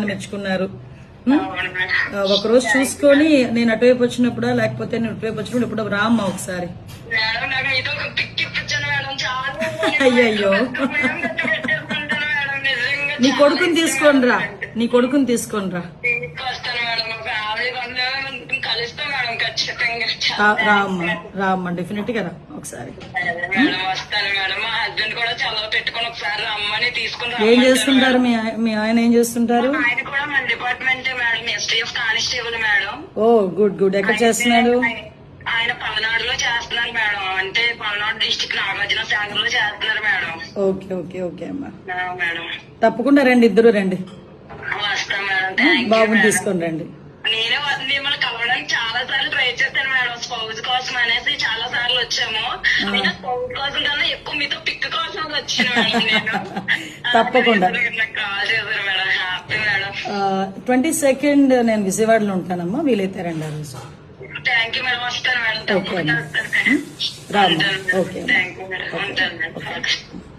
బాగా మెచ్చుకున్నారు. ఒకరోజు చూసుకొని నేను అటువైపు వచ్చినప్పుడా లేకపోతే నేను అటువైపు వచ్చినప్పుడు ఇప్పుడు రామ్మా ఒకసారి. అయ్యయ్యో నీ కొడుకుని తీసుకొని రా, నీ కొడుకుని తీసుకొని రా. రామ్మా డెఫినెట్ గా రా ఒకసారి. ఏం చేస్తుంటారు మీ ఆయన ఏం చేస్తుంటారు? ఓ గుడ్ గుడ్. ఎక్కడ చేస్తున్నాడు? ఆయన పల్నాడులో చేస్తున్నారు మేడం. అంటే పల్నాడు డిస్ట్రిక్ట్ నాగార్జున సాగర్ లో చేస్తున్నారు మేడం. ఓకే ఓకే ఓకే అమ్మా, మేడం తప్పకుండా రండి, ఇద్దరు రండి. వస్తాం మేడం. బాబుని తీసుకొని రండి. నేనే మిమ్మల్ని కలవడానికి చాలా సార్లు ట్రై చేస్తాను మేడం. స్పౌజ్ కోసం అనేసి చాలా సార్లు వచ్చాము. నేను స్పౌజ్ కోసం కన్నా ఎక్కువ మీతో పిక్ కోసం వచ్చాను మేడం. నేను తప్పకుండా కాల్ చేశారు మేడం. Happy madam. 22nd నేను విజయవాడలో ఉంటానమ్మా, వీలైతే రండి ఆ రోజు. Thank you madam. వస్తాను మేడం. ఓకే రామ్మా. Okay thank you madam. ఉంటాను మేడం.